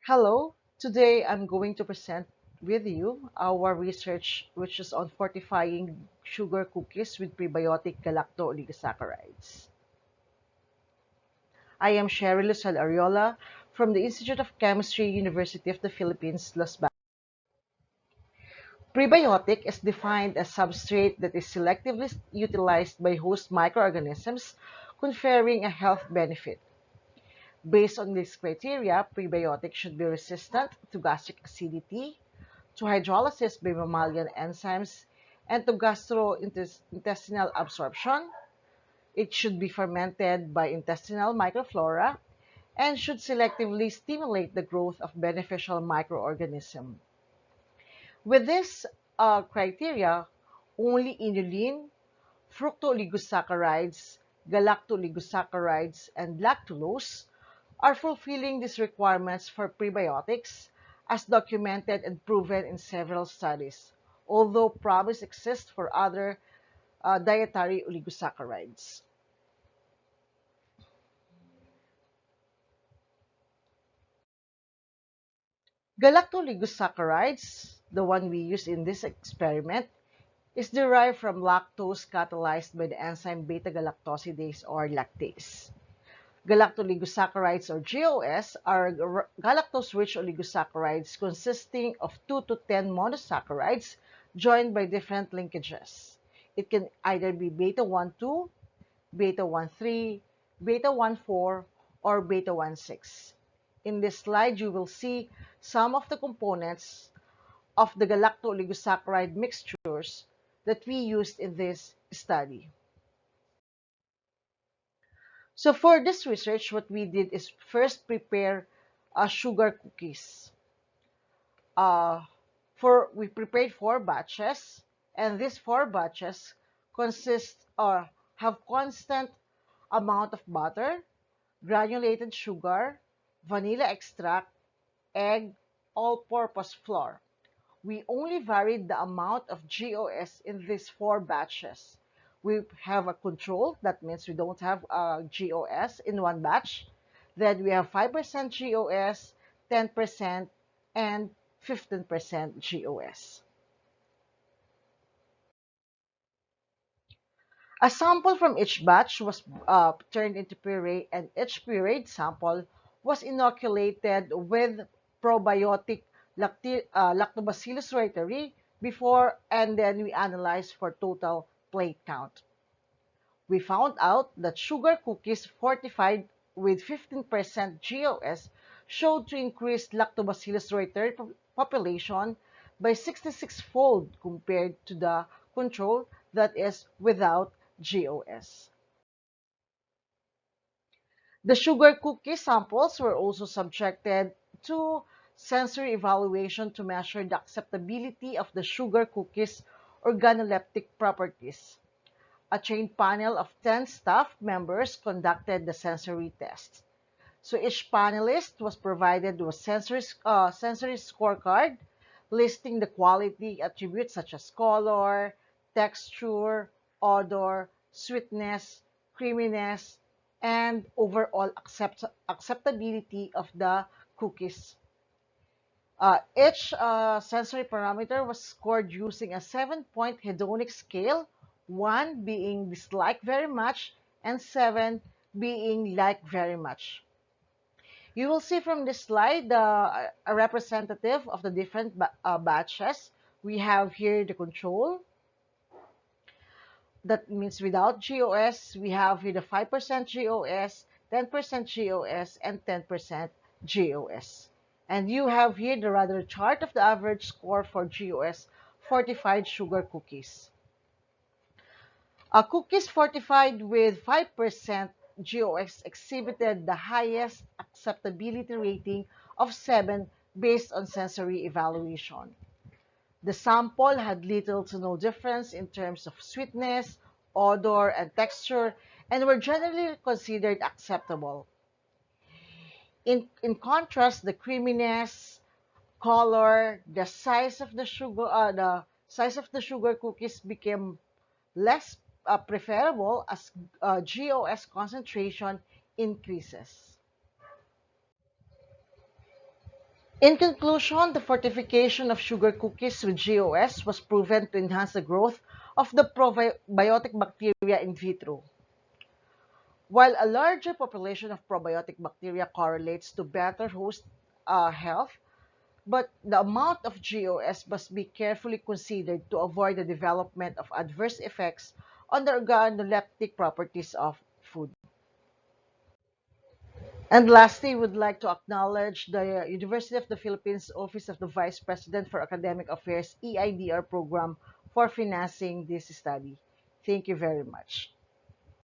Hello, today I'm going to present with you our research which is on fortifying sugar cookies with prebiotic galacto-oligosaccharides. I am Sherry Lucel Ariola from the Institute of Chemistry, University of the Philippines, Los Baños. Prebiotic is defined as substrate that is selectively utilized by host microorganisms, conferring a health benefit. Based on this criteria, prebiotics should be resistant to gastric acidity, to hydrolysis by mammalian enzymes, and to gastrointestinal absorption. It should be fermented by intestinal microflora and should selectively stimulate the growth of beneficial microorganisms. With this criteria, only inulin, fructooligosaccharides, galactooligosaccharides, and lactulose are fulfilling these requirements for prebiotics, as documented and proven in several studies, although promise exists for other dietary oligosaccharides. Galactooligosaccharides, the one we use in this experiment, is derived from lactose catalyzed by the enzyme beta-galactosidase or lactase. Galactoligosaccharides or GOS are galactose-rich oligosaccharides consisting of 2 to 10 monosaccharides joined by different linkages. It can either be beta-1,2, beta-1,3, beta-1,4, or beta-1,6. In this slide, you will see some of the components of the galacto-oligosaccharide mixtures that we used in this study. So for this research, what we did is first prepare sugar cookies. Uh, we prepared 4 batches, and these 4 batches consist or have constant amount of butter, granulated sugar, vanilla extract, egg, all-purpose flour. We only varied the amount of GOS in these 4 batches. We have a control, that means we don't have GOS in one batch. Then we have 5% GOS, 10%, and 15% GOS. A sample from each batch was turned into puree, and each pureed sample was inoculated with probiotic Lactobacillus reuteri before, and then we analyzed for total plate count. We found out that sugar cookies fortified with 15% GOS showed to increase Lactobacillus reuteri population by 66-fold compared to the control that is without GOS. The sugar cookie samples were also subjected to sensory evaluation to measure the acceptability of the sugar cookies' organoleptic properties. A trained panel of 10 staff members conducted the sensory tests. So each panelist was provided with a sensory scorecard listing the quality attributes such as color, texture, odor, sweetness, creaminess, and overall acceptability of the cookies. Each sensory parameter was scored using a 7-point hedonic scale, 1 being dislike very much and 7 being like very much. You will see from this slide a representative of the different batches. We have here the control. That means without GOS, we have here the 5% GOS, 10% GOS, and 10% GOS. And you have here the rather chart of the average score for GOS fortified sugar cookies. Cookies fortified with 5% GOS exhibited the highest acceptability rating of 7 based on sensory evaluation. The sample had little to no difference in terms of sweetness, odor, and texture, and were generally considered acceptable. In contrast, the creaminess, color, the size of the sugar cookies became less preferable as GOS concentration increases. In conclusion, the fortification of sugar cookies with GOS was proven to enhance the growth of the probiotic bacteria in vitro. While a larger population of probiotic bacteria correlates to better host health, but the amount of GOS must be carefully considered to avoid the development of adverse effects on the organoleptic properties of food. And lastly, we would like to acknowledge the University of the Philippines Office of the Vice President for Academic Affairs EIDR program for financing this study. Thank you very much.